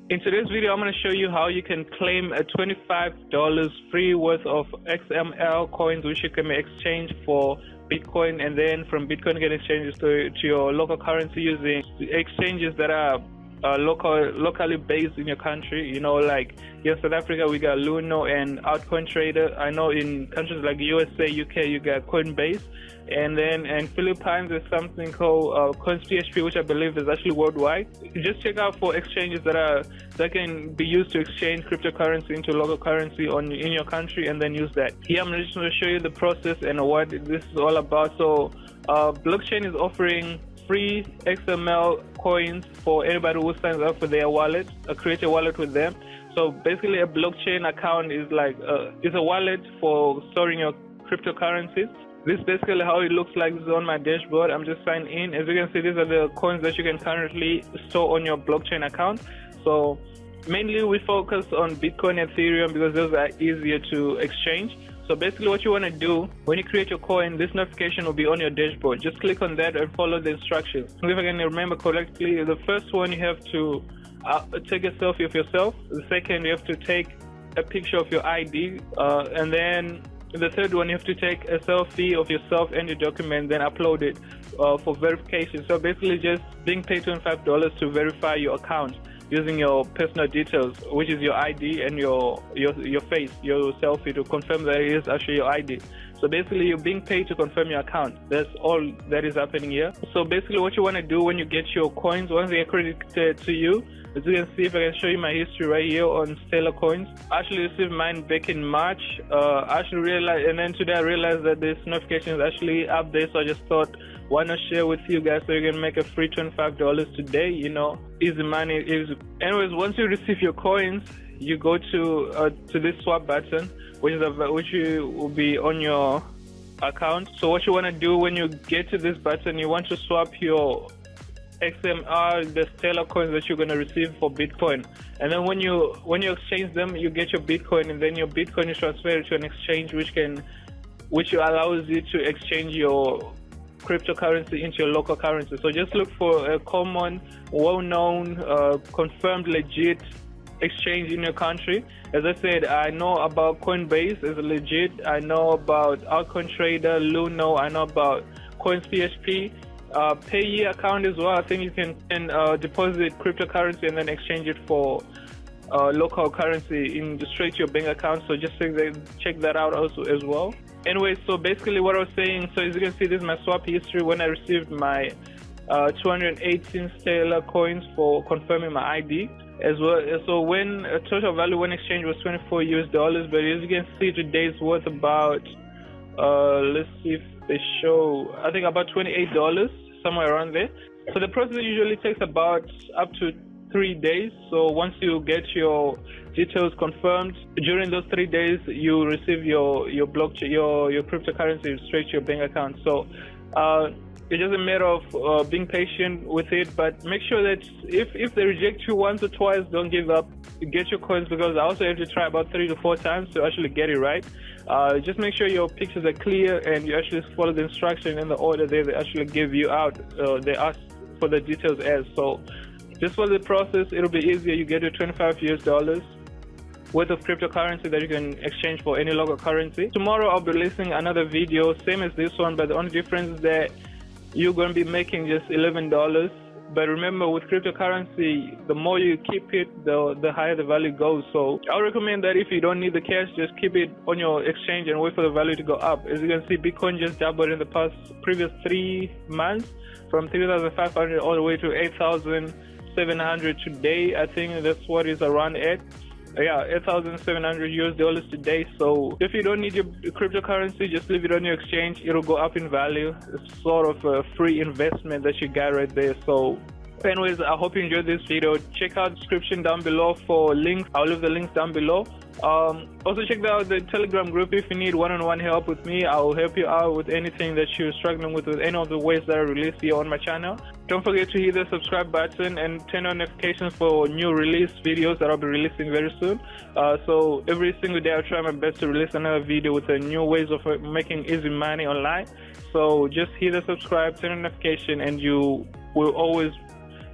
In today's video, I'm going to show you how you can claim a $25 free worth of XML coins, which you can exchange for Bitcoin, and then from Bitcoin you can exchange to your local currency using exchanges that are locally based in your country. You know, like here in South Africa we got Luno and Altcoin Trader. I know in countries like USA, UK, you got Coinbase, and then in Philippines there's something called CoinsPHP, which I believe is actually worldwide. Just check out for exchanges that can be used to exchange cryptocurrency into local currency in your country, and then use that. Here I'm just going to show you the process and what this is all about. So blockchain is offering free XML coins for anybody who signs up for their wallet, create a wallet with them. So basically a blockchain account is like it's a wallet for storing your cryptocurrencies. This is basically how it looks like. This is on my dashboard. I'm just signed in. As you can see, these are the coins that you can currently store on your blockchain account. So mainly we focus on Bitcoin and Ethereum because those are easier to exchange. So basically what you want to do when you create your coin, this notification will be on your dashboard. Just click on that and follow the instructions. If I can remember correctly, the first one, you have to take a selfie of yourself. The second, you have to take a picture of your ID, and then the third one, you have to take a selfie of yourself and your document, then upload it for verification. So basically just being paid $25 to verify your account using your personal details, which is your ID and your face, your selfie, to confirm that it is actually your ID. So basically you're being paid to confirm your account. That's all that is happening here. So basically what you want to do when you get your coins, once they are credited to you, as you can see, if I can show you my history right here on Stellar Coins. I actually received mine back in March. I actually realized, and then today I realized that this notification is actually up there, so I just thought, why not share with you guys so you can make a free $25 today, you know, easy money. Anyways, once you receive your coins, you go to this swap button, which will be on your account. So what you want to do when you get to this button, you want to swap your XMR, the Stellar coins that you're going to receive for Bitcoin, and then when you exchange them, you get your Bitcoin, and then your Bitcoin is transferred to an exchange which allows you to exchange your cryptocurrency into your local currency. So just look for a common, well-known, confirmed, legit exchange in your country. As I said, I know about Coinbase is legit. I know about Altcoin Trader, Luno. I know about CoinsPHP. Payee account as well. I think you can deposit cryptocurrency and then exchange it for local currency straight to your bank account. So just check that out also as well. Anyway, so basically what I was saying, so as you can see, this is my swap history when I received my 218 Stellar coins for confirming my ID as well. So when total value when exchange was $24 US, but as you can see, today's worth about let's see if they show, I think about $28, somewhere around there. So the process usually takes about up to 3 days. So once you get your details confirmed, during those 3 days you receive your blockchain, your cryptocurrency straight to your bank account. So it's just a matter of being patient with it, but make sure that if they reject you once or twice, don't give up. Get your coins, because I also have to try about 3 to 4 times to actually get it right. Just make sure your pictures are clear and you actually follow the instruction in the order they actually give you out. They ask for the details as. So just follow the process. It'll be easier. You get your $25 US worth of cryptocurrency that you can exchange for any local currency. Tomorrow I'll be releasing another video, same as this one, but the only difference is that you're going to be making just $11. But remember, with cryptocurrency, the more you keep it, the higher the value goes. So I would recommend that if you don't need the cash, just keep it on your exchange and wait for the value to go up. As you can see, Bitcoin just doubled in the previous 3 months, from 3,500 all the way to 8,700 today. I think that's what is around at. Yeah, $8,700 US today. So if you don't need your cryptocurrency, just leave it on your exchange. It'll go up in value. It's sort of a free investment that you got right there. So anyways, I hope you enjoyed this video. Check out the description down below for links. I'll leave the links down below. Also check out the Telegram group if you need one-on-one help with me. I'll help you out with anything that you're struggling with any of the ways that I release here on my channel. Don't forget to hit the subscribe button and turn on notifications for new release videos that I'll be releasing very soon. So every single day I'll try my best to release another video with new ways of making easy money online. So just hit the subscribe, turn on notification, and you will always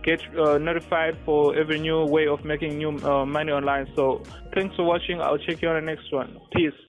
get notified for every new way of making new money online. So thanks for watching. I'll check you on the next one. Peace.